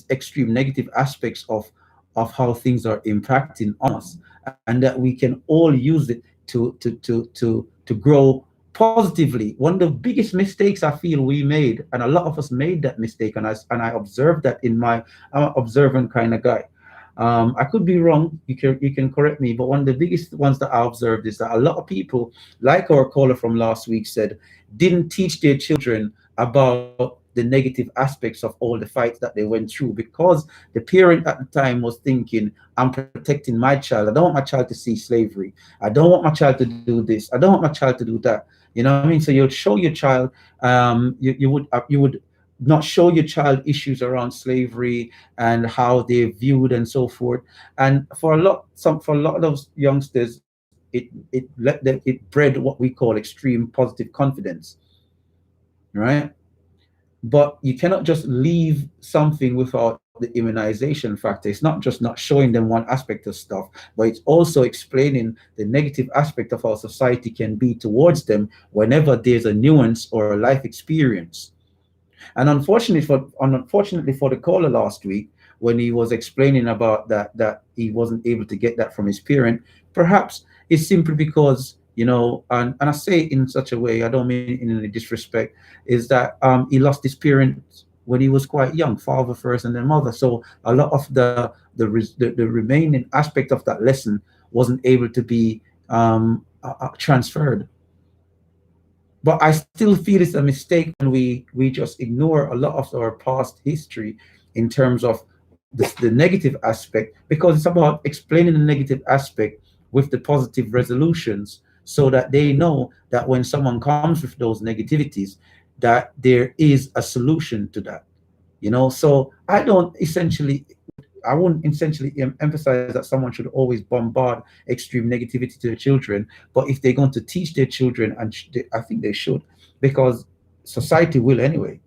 extreme negative aspects of how things are impacting on us, and that we can all use it to grow positively. One of the biggest mistakes I feel we made, and a lot of us made that mistake, and I observed that in my, I'm an observant kind of guy. I could be wrong. You can correct me, but one of the biggest ones that I observed is that a lot of people, like our caller from last week said, didn't teach their children about the negative aspects of all the fights that they went through, because the parent at the time was thinking, I'm protecting my child. I don't want my child to see slavery. I don't want my child to do this. I don't want my child to do that. You know what I mean? So you'll show your child, you would not show your child issues around slavery and how they're viewed and so forth. And for a lot of those youngsters, it bred what we call extreme positive confidence, right? But you cannot just leave something without the immunization factor. It's not just not showing them one aspect of stuff, but it's also explaining the negative aspect of how society can be towards them whenever there's a nuance or a life experience. And unfortunately for the caller last week, when he was explaining about that he wasn't able to get that from his parent, perhaps it's simply because, and I say it in such a way, I don't mean it in any disrespect, is that he lost his parents when he was quite young, father first and then mother. So a lot of the remaining aspect of that lesson wasn't able to be transferred. But I still feel it's a mistake when we just ignore a lot of our past history in terms of the negative aspect, because it's about explaining the negative aspect with the positive resolutions, so that they know that when someone comes with those negativities, that there is a solution to that. So I wouldn't essentially emphasize that someone should always bombard extreme negativity to their children. But if they're going to teach their children, and I think they should, because society will anyway.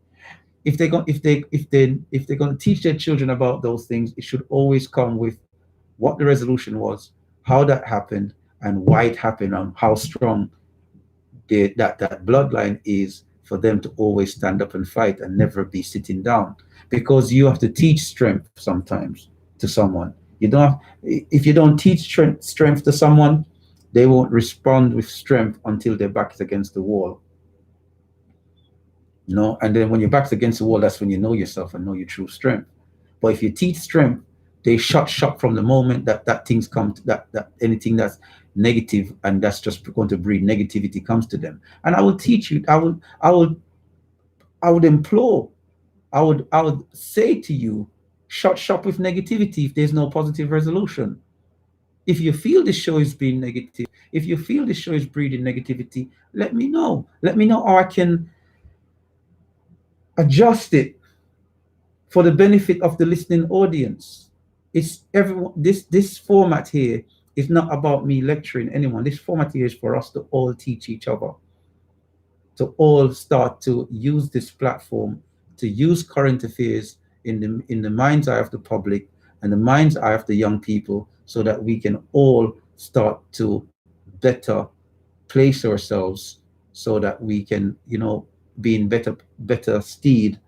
If they're going to teach their children about those things, it should always come with what the resolution was, how that happened, and why it happened, and how strong that bloodline is for them to always stand up and fight and never be sitting down. Because you have to teach strength sometimes to someone. You don't have, if you don't teach strength to someone, they won't respond with strength until their back is against the wall. And then when your back's against the wall, that's when you know yourself and know your true strength. But if you teach strength, they shut shop from the moment that things come to that anything that's negative and that's just going to breed negativity comes to them. And I will teach you, I would implore, I would say to you, shut shop with negativity if there's no positive resolution. If you feel this show is being negative, if you feel this show is breeding negativity, let me know. Let me know how I can adjust it for the benefit of the listening audience. It's everyone. This format here is not about me lecturing anyone. This format here is for us to all teach each other, to all start to use this platform, to use current affairs in the mind's eye of the public and the mind's eye of the young people, so that we can all start to better place ourselves, so that we can, be in better stead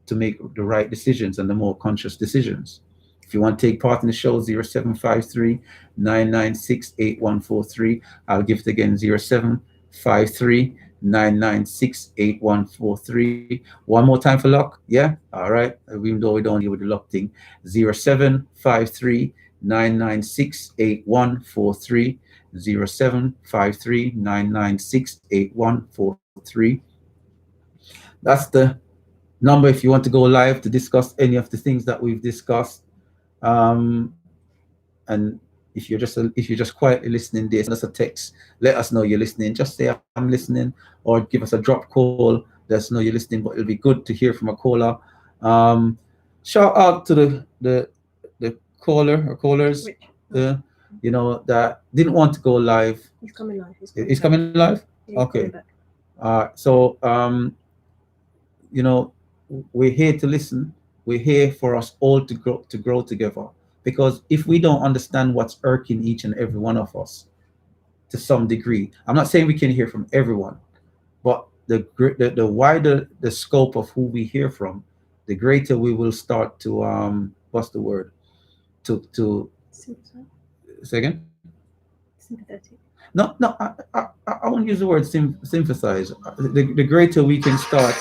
to make the right decisions and the more conscious decisions. If you want to take part in the show, 0753 I'll give it again, 0753 One more time for luck. Yeah? All right. Even though we don't deal with the luck thing. 0753 0753 That's the number if you want to go live to discuss any of the things that we've discussed. And if you're just quietly listening there, send us a text. Let us know you're listening. Just say I'm listening, or give us a drop call. Let us know you're listening. But it'll be good to hear from a caller. Shout out to the caller or callers, that didn't want to go live. He's coming live. He's coming live. Yeah, Okay. coming back. So we're here to listen. We're here for us all to grow together. Because if we don't understand what's irking each and every one of us to some degree, I'm not saying we can hear from everyone, but the wider the scope of who we hear from, the greater we will start to what's the word, to Sympathetic. say again. Sympathetic. No, no, I won't use the word synthesize. The greater we can start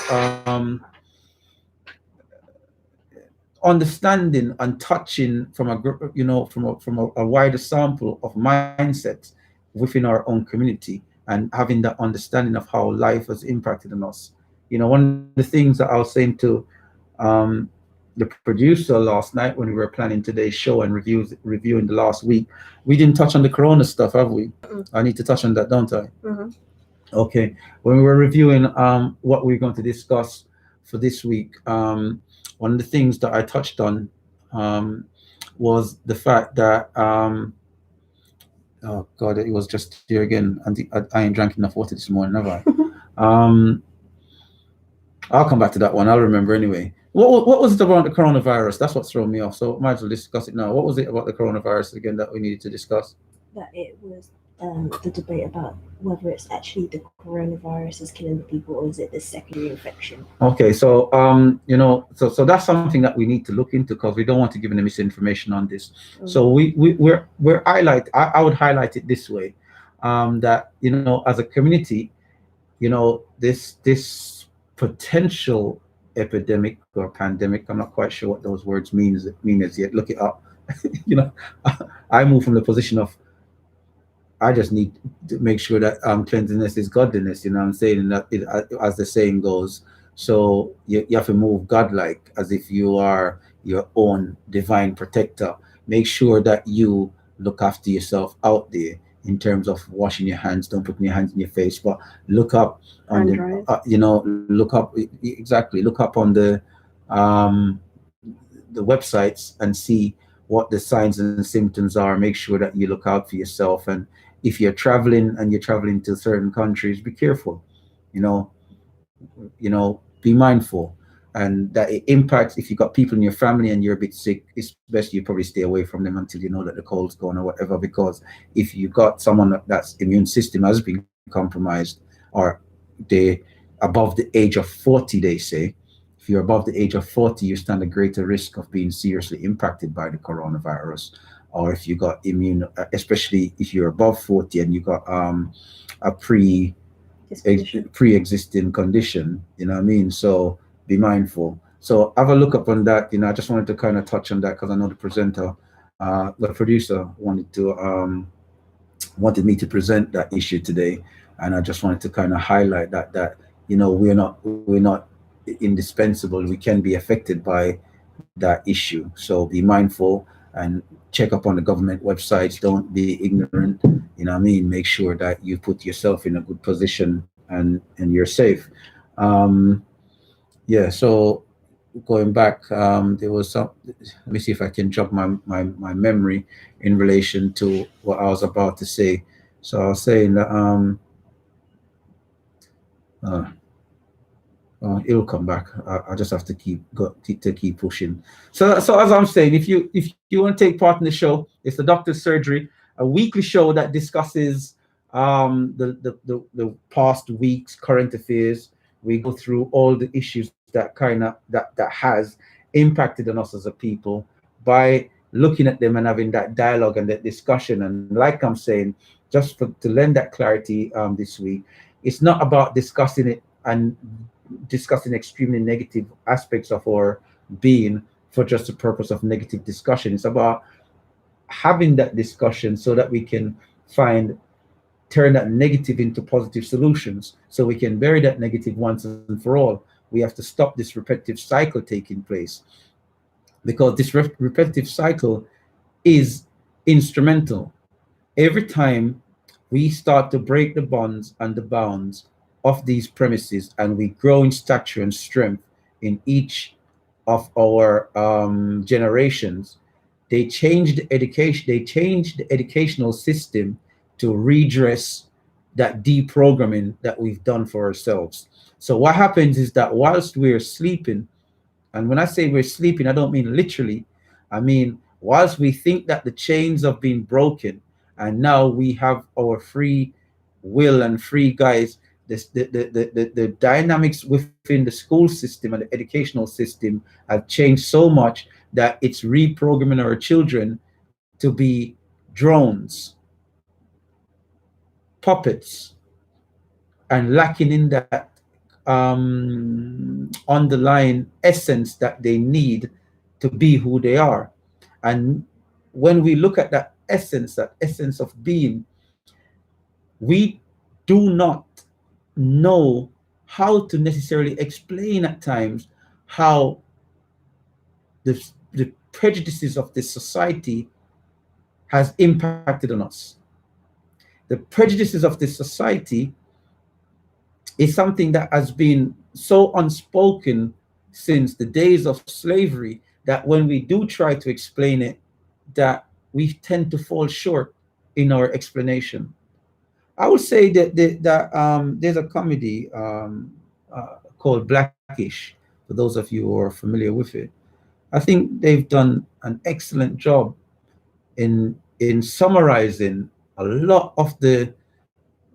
understanding and touching from a a wider sample of mindsets within our own community, and having that understanding of how life has impacted on us. One of the things that I was saying to um, the producer last night when we were planning today's show and reviewing the last week, we didn't touch on the corona stuff, have we? Mm-mm. I need to touch on that, don't I? Mm-hmm. Okay. When we were reviewing what we're going to discuss for this week, one of the things that I touched on um, was the fact that oh god, it was just here again, and I ain't drank enough water this morning, have I? Um, I'll come back to that one. I'll remember anyway. What was it about the coronavirus? That's what's thrown me off. So might as well discuss it now. What was it about the coronavirus again that we needed to discuss? That it was the debate about whether it's actually the coronavirus is killing the people or is it the secondary infection. Okay, so so that's something that we need to look into because we don't want to give any misinformation on this. So I would highlight it this way, that as a community, this potential epidemic or pandemic. I'm not quite sure what those words mean as yet. Look it up. you know, I move from the position of I just need to make sure that cleanliness is godliness. You know what I'm saying? And that as the saying goes. So you have to move godlike as if you are your own divine protector. Make sure that you look after yourself out there in terms of washing your hands. Don't put your hands in your face, but look up on Hand the, dryers. look up exactly. Look up on um, the websites and see what the signs and symptoms are. Make sure that you look out for yourself. And if you're traveling and you're traveling to certain countries, be careful. You know, be mindful. And that it impacts if you've got people in your family and you're a bit sick, it's best you probably stay away from them until you know that the cold's gone or whatever. Because if you've got someone that's immune system has been compromised, or they above the age of 40, they say, if you're above the age of 40, you stand a greater risk of being seriously impacted by the coronavirus. Or if you got immune, especially if you're above 40 and you got a Disposition. pre-existing condition, you know what I mean? So be mindful. So have a look up on that. I just wanted to kind of touch on that because I know the producer wanted me to present that issue today, and I just wanted to kind of highlight that we're not indispensable. We can be affected by that issue. So be mindful and check up on the government websites. Don't be ignorant. You know what I mean? Make sure that you put yourself in a good position and you're safe. Um, yeah. So going back, there was some. Let me see if I can jog my memory in relation to what I was about to say. So I was saying that uh, it'll come back. I just have to keep pushing. So as I'm saying, if you want to take part in the show, it's the Doctor's Surgery, a weekly show that discusses the past week's current affairs. We go through all the issues that kind of that has impacted on us as a people by looking at them and having that dialogue and that discussion. And like I'm saying, to lend that clarity this week, it's not about discussing it and discussing extremely negative aspects of our being for just the purpose of negative discussion. It's about having that discussion so that we can turn that negative into positive solutions, so we can bury that negative once and for all. We have to stop this repetitive cycle taking place, because this repetitive cycle is instrumental. Every time we start to break the bonds and the bounds of these premises, and we grow in stature and strength in each of our generations, they change the educational system to redress that deprogramming that we've done for ourselves. So what happens is that whilst we're sleeping, and when I say we're sleeping, I don't mean literally. I mean, whilst we think that the chains have been broken and now we have our free will and free guys The dynamics within the school system and the educational system have changed so much that it's reprogramming our children to be drones, puppets, and lacking in that underlying essence that they need to be who they are. And when we look at that essence of being, we do not know how to necessarily explain at times how the prejudices of this society has impacted on us. The prejudices of this society is something that has been so unspoken since the days of slavery that when we do try to explain it, that we tend to fall short in our explanation. I would say that there's a comedy called Blackish, for those of you who are familiar with it. I think they've done an excellent job in summarizing a lot of the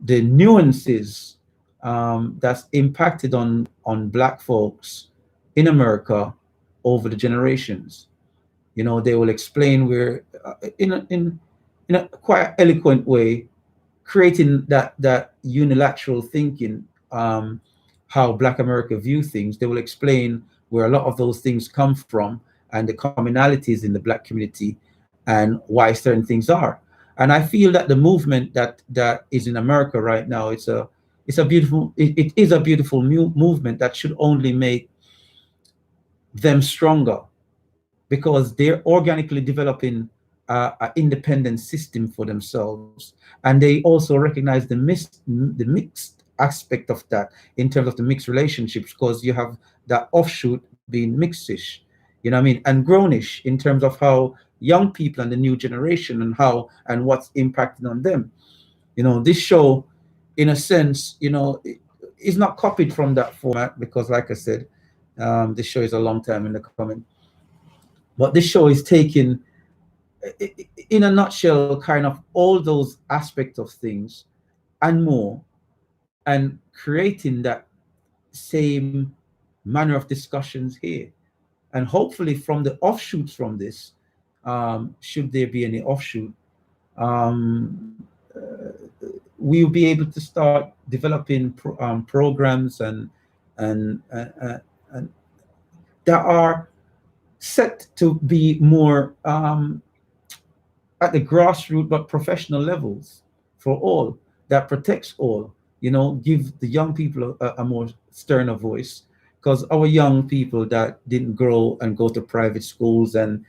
nuances that's impacted on Black folks in America over the generations. You know, they will explain where in a quite eloquent way, creating that unilateral thinking, how Black America view things. They will explain where a lot of those things come from and the commonalities in the Black community and why certain things are. And I feel that the movement that is in America right now, it is a beautiful movement that should only make them stronger, because they're organically developing an independent system for themselves, and they also recognize the mixed aspect of that in terms of the mixed relationships, because you have that offshoot being mixish, you know what I mean, and grownish in terms of how young people and the new generation and how and what's impacting on them. You know, this show, in a sense, you know, is not copied from that format because, like I said, this show is a long time in the coming. But this show is taking, in a nutshell, kind of all those aspects of things and more, and creating that same manner of discussions here. And hopefully, from the offshoots from this, should there be any offshoot, um, we'll be able to start developing programs and that are set to be more at the grassroots but professional levels for all, that protects all, you know, give the young people a more sterner voice, because our young people that didn't grow and go to private schools, and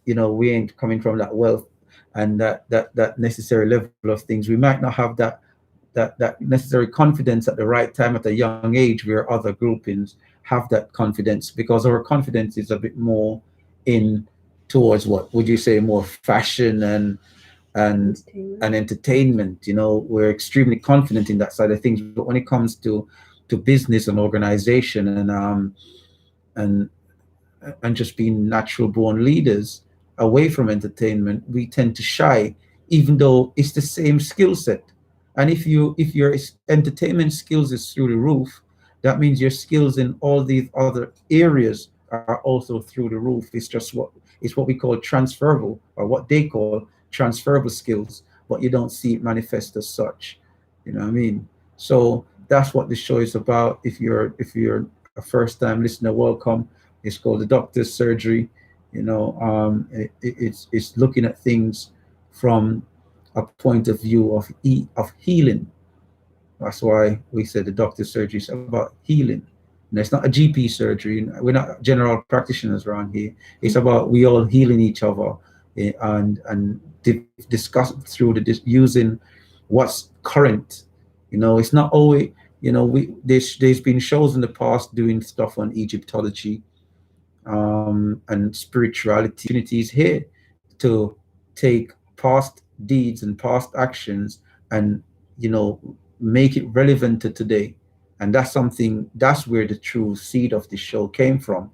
you know, we ain't coming from that wealth and that necessary level of things, we might not have that necessary confidence at the right time at a young age, where other groupings have that confidence, because our confidence is a bit more in towards, what would you say, more fashion and Entertainment. and entertainment. You know, we're extremely confident in that side of things, but when it comes to business and organization and and just being natural born leaders away from entertainment, we tend to shy, even though it's the same skill set. And if your entertainment skills is through the roof, that means your skills in all these other areas are also through the roof. It's what we call transferable, or what they call transferable skills, but you don't see it manifest as such. You know what I mean? So that's what the show is about. If you're a first time listener, welcome. It's called the Doctor's Surgery. You know, it's looking at things from a point of view of healing. That's why we said the Doctor's Surgery is about healing. And it's not a GP surgery. We're not general practitioners around here. It's about we all healing each other, and discuss through using what's current. You know, it's not always, you know, there's been shows in the past doing stuff on Egyptology, and spirituality. Opportunities here to take past deeds and past actions and, you know, make it relevant to today. And that's something, that's where the true seed of the show came from,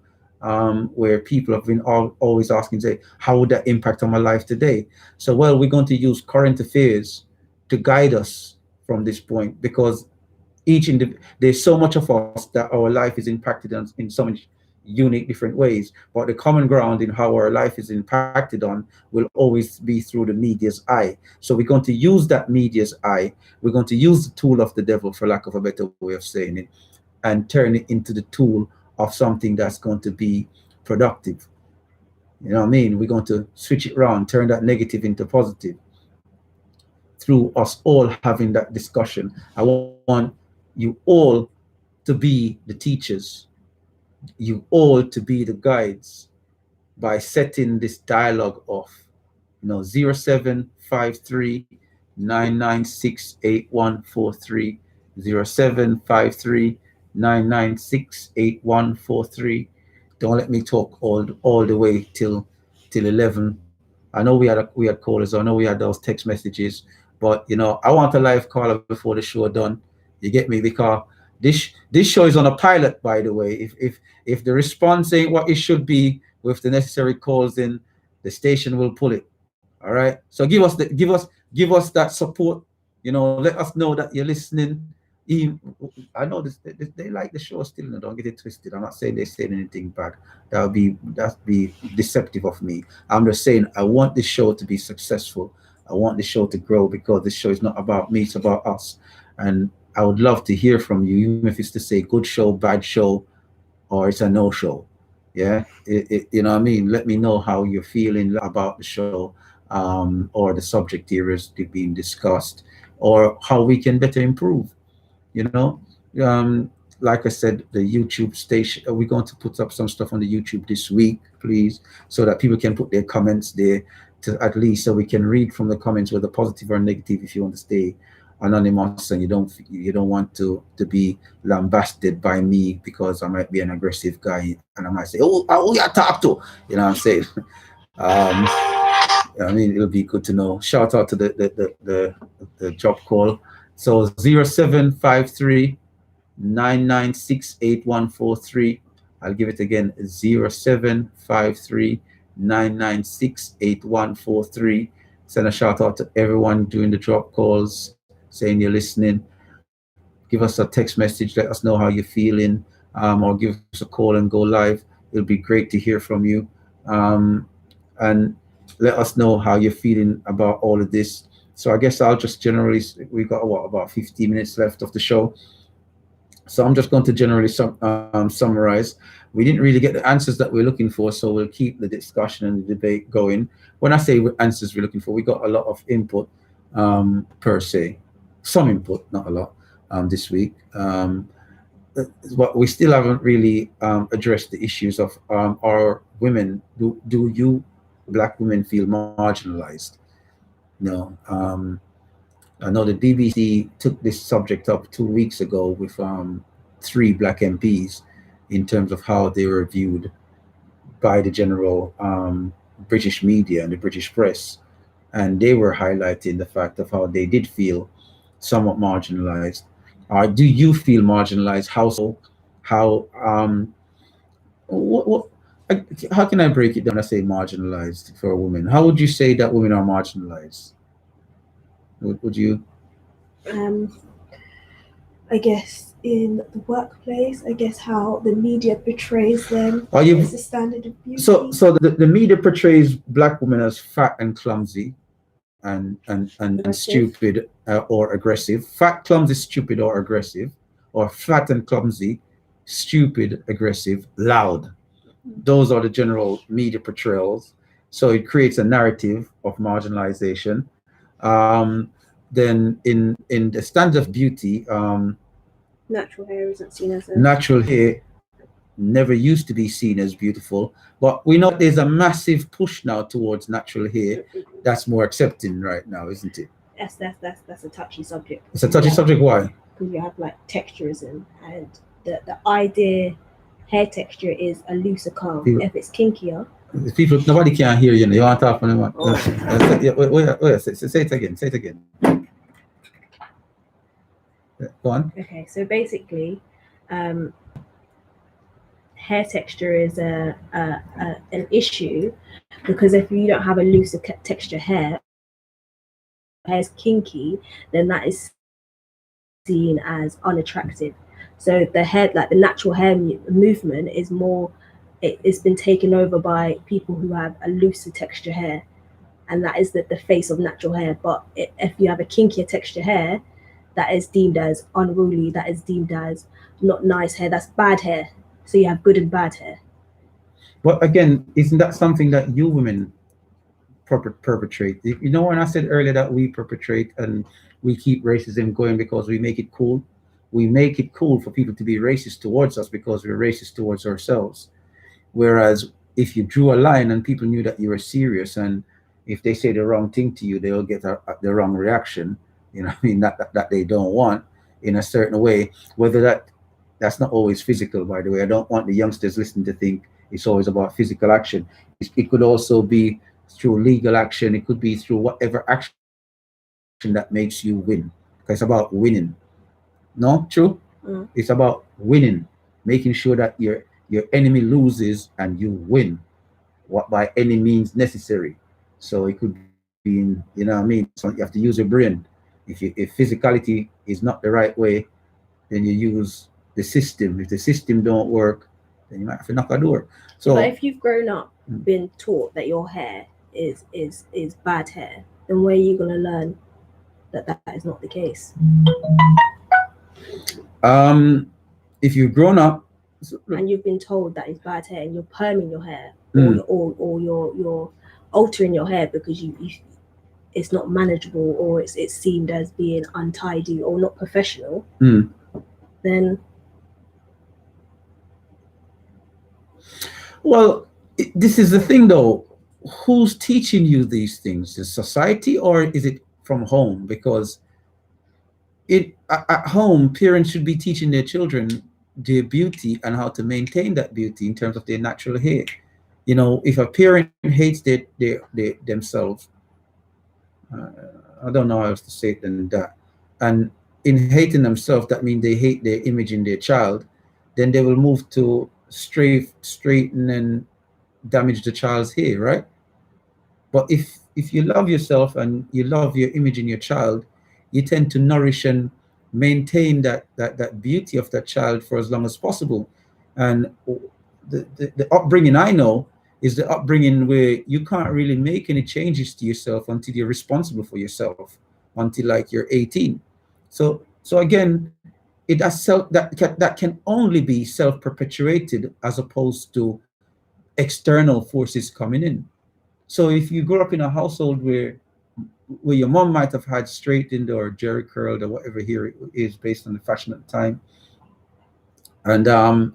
where people have been always asking, say, how would that impact on my life today? So, well, we're going to use current affairs to guide us from this point, because There's so much of us that our life is impacted in so many unique different ways, but the common ground in how our life is impacted on will always be through the media's eye. So we're going to use that media's eye. We're going to use the tool of the devil, for lack of a better way of saying it, and turn it into the tool of something that's going to be productive. You know what I mean? We're going to switch it around, turn that negative into positive through us all having that discussion. I want you all to be the teachers, you all to be the guides by setting this dialogue off. 0753 996 8143, 0753 996 8143. Don't let me talk all the way till 11. I know we had callers. I know we had those text messages, but I want a live caller before the show done. You get me? Because this show is on a pilot, by the way. If the response ain't what it should be with the necessary calls, in the station will pull it. All right. So give us that support. Let us know that you're listening. I know they like the show still. No, don't get it twisted. I'm not saying they're saying anything bad. That'd be deceptive of me. I'm just saying I want this show to be successful. I want the show to grow, because this show is not about me, it's about us. And I would love to hear from you, even if it's to say good show, bad show, or it's a no show. Yeah, you know what I mean. Let me know how you're feeling about the show, or the subject areas being discussed, or how we can better improve. You know, like I said, the YouTube station. We're going to put up some stuff on the YouTube this week, please, so that people can put their comments there, to at least so we can read from the comments, whether positive or negative. If you want to stay anonymous and you don't want to be lambasted by me because I might be an aggressive guy and I might say, oh, who you talk to? You know what I'm saying? I mean, it'll be good to know. Shout out to the job call. So 0753 996 8143. I'll give it again, 0753 996 8143. Send a shout out to everyone doing the drop calls, saying you're listening. Give us a text message, let us know how you're feeling, or give us a call and go live. It'll be great to hear from you. And let us know how you're feeling about all of this. So I guess I'll just generally, we've got about 15 minutes left of the show. So I'm just going to generally summarize. We didn't really get the answers that we're looking for, so we'll keep the discussion and the debate going. When I say answers we're looking for, we got a lot of input, per se, some input, not a lot, this week. But we still haven't really addressed the issues of our women. Do you Black women feel marginalized? No. I know the BBC took this subject up 2 weeks ago with 3 Black MPs, in terms of how they were viewed by the general British media and the British press, and they were highlighting the fact of how they did feel somewhat marginalized. Do you feel marginalized? How so? How what how can I break it down? I say marginalized for a woman. How would you say that women are marginalized? Would you? Um, I guess in the workplace, I guess how the media portrays them Are you as a standard of beauty. so the media portrays Black women as fat and clumsy, and Aggressive. stupid, or aggressive. Fat, clumsy, stupid, or aggressive, or fat and clumsy, stupid, aggressive, loud. Those are the general media portrayals. So it creates a narrative of marginalization. Um, then in the standard of beauty, Natural hair isn't seen as a natural hair never used to be seen as beautiful, but we know there's a massive push now towards natural hair that's more accepting right now, isn't it? that's a touchy subject. It's a touchy subject. Why? Because you have like texturism, and the idea hair texture is a looser comb. People- If it's kinkier, People, nobody can hear you. You want to talk on them? Oh. Say it again. Say it again. Yeah, go on. okay. So basically, hair texture is an issue, because if you don't have a looser texture hair is kinky, then that is seen as unattractive. So the hair, like the natural hair movement, is more. It's been taken over by people who have a looser texture hair, and that is the face of natural hair. But if you have a kinkier texture hair, that is deemed as unruly. That is deemed as not nice hair. That's bad hair. So you have good and bad hair. But again, isn't that something that you women perpetrate? You know, when I said earlier that we perpetrate and we keep racism going because we make it cool. We make it cool for people to be racist towards us because we're racist towards ourselves. Whereas if you drew a line and people knew that you were serious, and if they say the wrong thing to you, they'll get the wrong reaction. You know, what I mean, that they don't want in a certain way. Whether that's not always physical, by the way. I don't want the youngsters listening to think it's always about physical action. It could also be through legal action. It could be through whatever action that makes you win. Because it's about winning. No, true. It's Mm. about winning, making sure that your enemy loses and you win, what by any means necessary. So it could be in, you know what I mean. So you have to use your brain. If physicality is not the right way, then you use the system. If the system don't work, then you might have to knock a door. But So if you've grown up been taught that your hair is bad hair, then where are you gonna learn that that is not the case? um, if you've grown up, And you've been told that it's bad hair, and you're perming your hair, mm, or you're altering your hair because you it's not manageable, or it's seen as being untidy or not professional, mm. then Well, this is the thing though. Who's teaching you these things? Is society or is it from home? Because at home, parents should be teaching their children their beauty and how to maintain that beauty in terms of their natural hair. You know, if a parent hates their themselves, uh, I don't know how else to say it than that. And in hating themselves, that means they hate their image in their child. Then they will move to straighten and damage the child's hair, right? But if you love yourself and you love your image in your child, you tend to nourish and maintain that beauty of that child for as long as possible. And the upbringing I know is the upbringing where you can't really make any changes to yourself until you're responsible for yourself, until like you're 18. So again, that can only be self-perpetuated as opposed to external forces coming in. So if you grew up in a household where your mom might have had straightened or jerry curled or whatever here it is based on the fashion at the time, and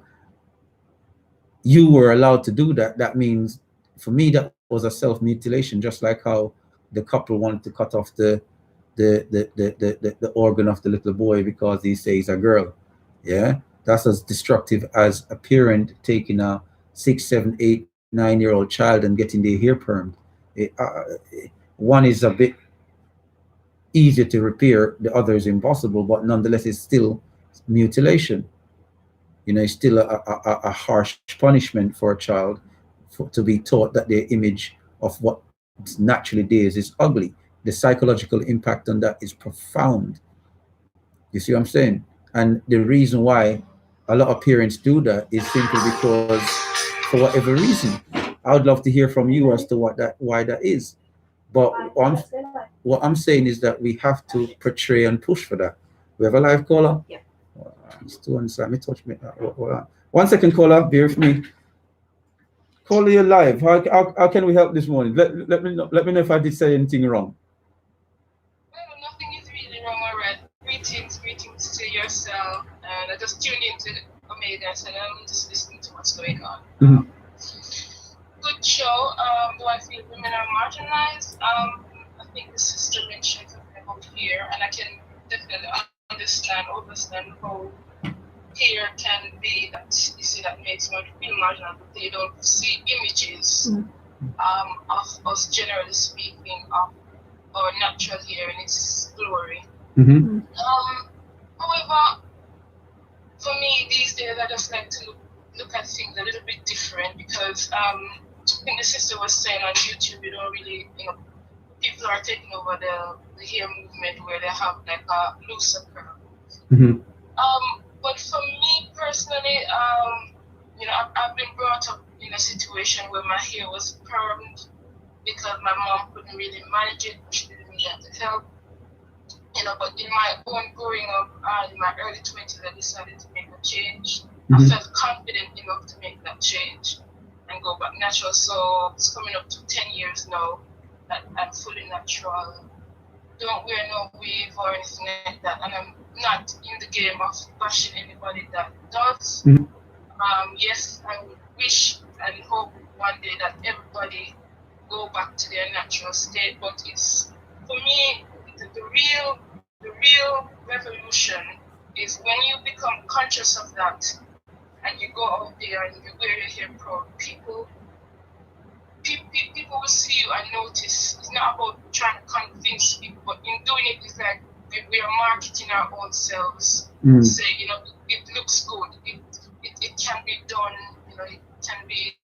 you were allowed to do that, that means for me that was a self-mutilation, just like how the couple wanted to cut off the organ of the little boy because he says a girl. Yeah, that's as destructive as a parent taking a 6, 7, 8, 9 year old child and getting their hair permed. One is a bit easier to repair, the other is impossible, but nonetheless, it's still mutilation. You know, it's still a harsh punishment for a child to be taught that their image of what naturally theirs is ugly. The psychological impact on that is profound. You see what I'm saying? And the reason why a lot of parents do that is simply because, for whatever reason, I would love to hear from you as to why that is. But what I'm saying is that we have to portray and push for that. We have a live caller. Yeah. It's too inside. Me touch me. Hold on. 1 second, caller. Bear with me. Caller, you're live. How can we help this morning? Let me know if I did say anything wrong. Well, nothing is really wrong, alright. Greetings to yourself. And I just tuned into Omega and said, I'm just listening to what's going on. Mhm. Good show. Do I feel women are marginalized? I think the sister mentioned something about fear, and I can definitely understand how fear can be that you see that makes one feel marginal, but they don't see images of us generally speaking of our natural hair in its glory. Mm-hmm. However, for me these days I just like to look at things a little bit different because I think the sister was saying on YouTube, you don't really, people are taking over the hair movement where they have like a looser curl. Hmm. But for me personally, I've been brought up in a situation where my hair was permed because my mom couldn't really manage it. She didn't really have the help. But in my own growing up, in my early 20s, I decided to make a change. I Hmm. felt confident enough to make that change and go back natural. So it's coming up to 10 years now that I'm fully natural. Don't wear no weave or anything like that. And I'm not in the game of bashing anybody that does. Hmm. Yes, I would wish and hope one day that everybody go back to their natural state. But it's for me the real revolution is when you become conscious of that and you go out there and you wear your hair proud. People will see you and notice. It's not about trying to convince people, but in doing it, it's like we are marketing our own selves. Mm. Say, it looks good. It can be done. It can be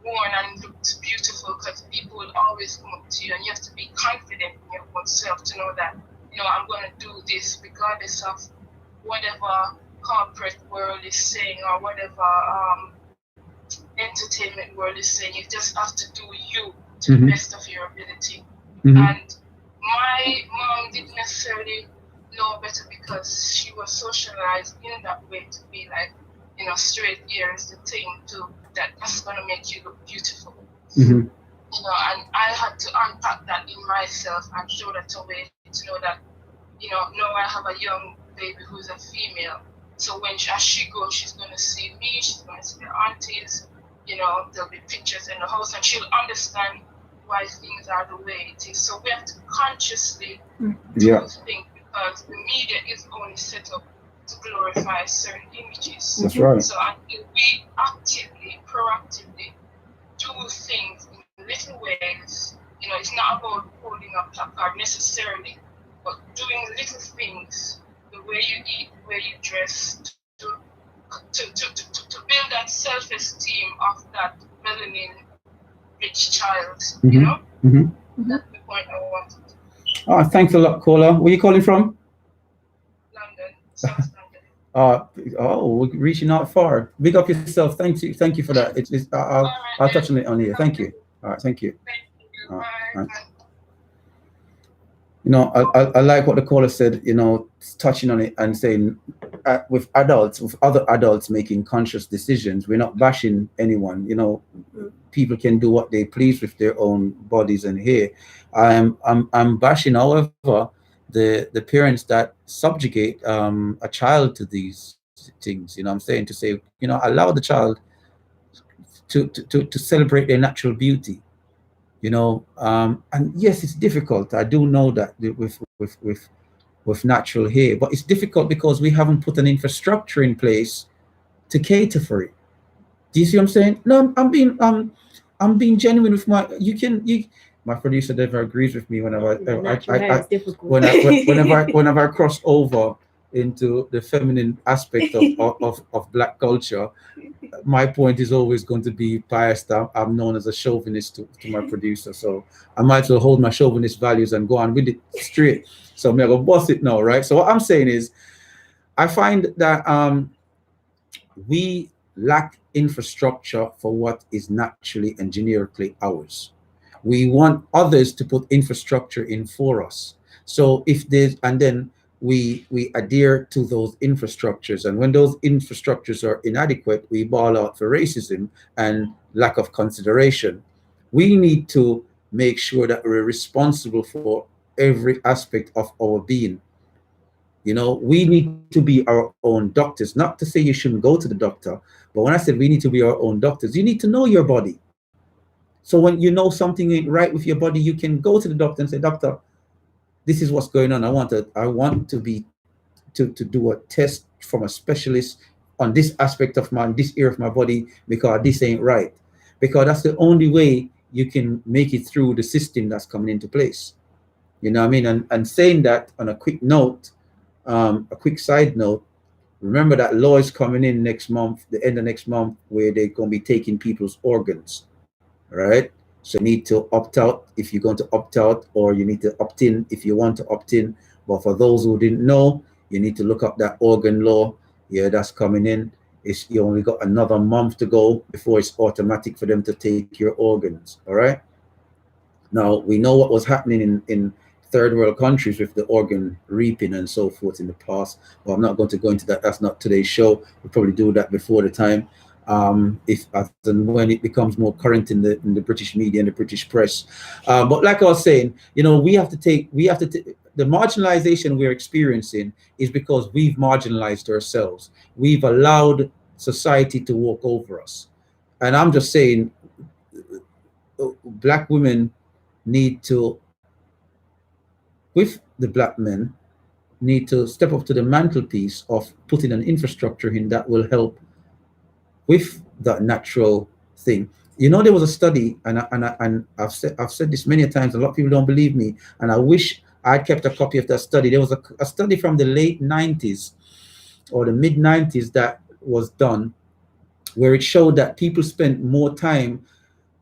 worn and looked beautiful because people will always come up to you, and you have to be confident in your own self to know that I'm going to do this regardless of whatever corporate world is saying or whatever entertainment world is saying. You just have to do you to the Hmm. best of your ability. Hmm. And my mom didn't necessarily know better because she was socialized in that way to be like, straight hair is the thing that's gonna make you look beautiful. Hmm. And I had to unpack that in myself and throw that away to know that, now I have a young baby who's a female. So as she grows, she's gonna see me, she's gonna see her aunties, there'll be pictures in the house and she'll understand why things are the way it is. So we have to consciously Yeah, do things because the media is only set up to glorify certain images. that's right. So until we actively, proactively do things in little ways, it's not about holding a placard necessarily, but doing little things, the way you eat, the way you dress, to build that self-esteem of that melanin rich child, Hmm. Hmm. That's the point I wanted to Oh, thanks a lot, caller. Where you calling from? London, South London. Uh, oh, we're reaching out far. Big up yourself. Thank you for that. All right I'll then. touch on it on here. Thank you. All right, thank you. Thank you. All right, Bye. all right. Bye. I like what the caller said. Touching on it and saying, with adults, with other adults making conscious decisions, we're not bashing anyone. People can do what they please with their own bodies and hair. I'm bashing, however, the parents that subjugate a child to these things. I'm saying, to say, allow the child to celebrate their natural beauty. And yes, it's difficult. I do know that with natural hair, but it's difficult because we haven't put an infrastructure in place to cater for it. Do you see what I'm saying? No, I'm being genuine with my producer never agrees with me whenever The natural hair I is difficult. whenever I cross over into the feminine aspect of black culture. My point is always going to be biased. I'm known as a chauvinist to my producer, so I might as well hold my chauvinist values and go on with it straight. So I'm gonna boss it now, right? So what I'm saying is, I find that we lack infrastructure for what is naturally and generically ours. We want others to put infrastructure in for us. So if there's and then we adhere to those infrastructures, and when those infrastructures are inadequate, we ball out for racism and lack of consideration. We need to make sure that we're responsible for every aspect of our being. We need to be our own doctors. Not to say you shouldn't go to the doctor, but when I said we need to be our own doctors, you need to know your body. So when you know something ain't right with your body, you can go to the doctor and say, "Doctor, this is what's going on. I want to do a test from a specialist on this aspect of this area of my body, because this ain't right." Because that's the only way you can make it through the system that's coming into place. You know what I mean? And saying that on a quick note, a quick side note, remember that law is coming in next month, the end of next month, where they're going to be taking people's organs, right? So you need to opt out if you're going to opt out, or you need to opt in if you want to opt in. But for those who didn't know, You need to look up that organ law. Yeah, that's coming in. It's, you only got another month to go before it's automatic for them to take your organs. All right. Now we know what was happening in third world countries with the organ reaping and so forth in the past. Well, I'm not going to go into that. That's not today's show. We'll probably do that before the time. If as and when it becomes more current in the British media and the British press. But like I was saying, the marginalization we're experiencing is because we've marginalized ourselves. We've allowed society to walk over us. And I'm just saying, black women need to, with the black men, need to step up to the mantelpiece of putting an infrastructure in that will help with that natural thing. You know, there was a study, and I've said this many times. A lot of people don't believe me, and I wish I kept a copy of that study. There was a study from the late '90s or the mid '90s that was done, where it showed that people spent more time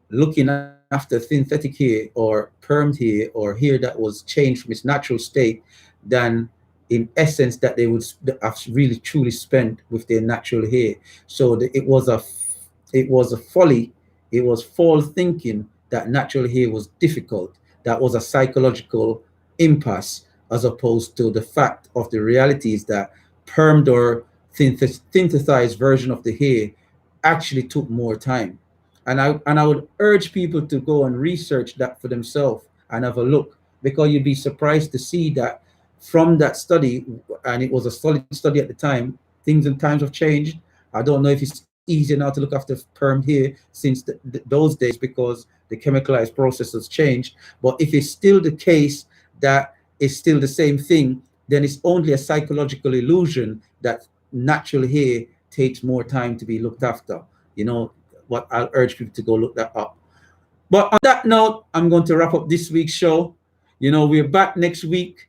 looking after synthetic hair or permed hair or hair that was changed from its natural state than in essence that they would have really truly spent with their natural hair. So it was a folly, it was false thinking that natural hair was difficult. That was a psychological impasse, as opposed to the fact of the reality is that permed or synthesized version of the hair actually took more time. And I would urge people to go and research that for themselves and have a look, because you'd be surprised to see that from that study, and it was a solid study at the time, things and times have changed. I don't know if it's easier now to look after permed hair since those days because the chemicalized process has changed. But if it's still the case that it's still the same thing, then it's only a psychological illusion that natural hair takes more time to be looked after. You know, what I'll urge people to go look that up. But on that note, I'm going to wrap up this week's show. You know, we're back next week.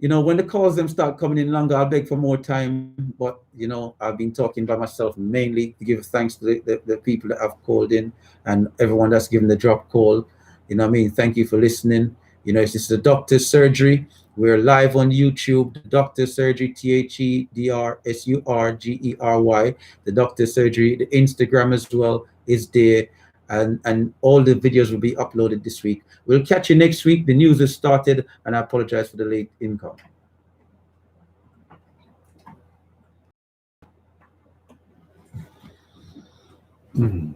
You know, when the calls them start coming in longer, I'll beg for more time. But, you know, I've been talking by myself mainly to give thanks to the people that have called in and everyone that's given the drop call. You know what I mean? Thank you for listening. You know, this is the Doctor's Surgery. We're live on YouTube, the Doctor's Surgery, TheDrSurgery. The Doctor's Surgery, the Instagram as well is there. And all the videos will be uploaded this week. We'll catch you next week. The news has started, and I apologize for the late income. Mm.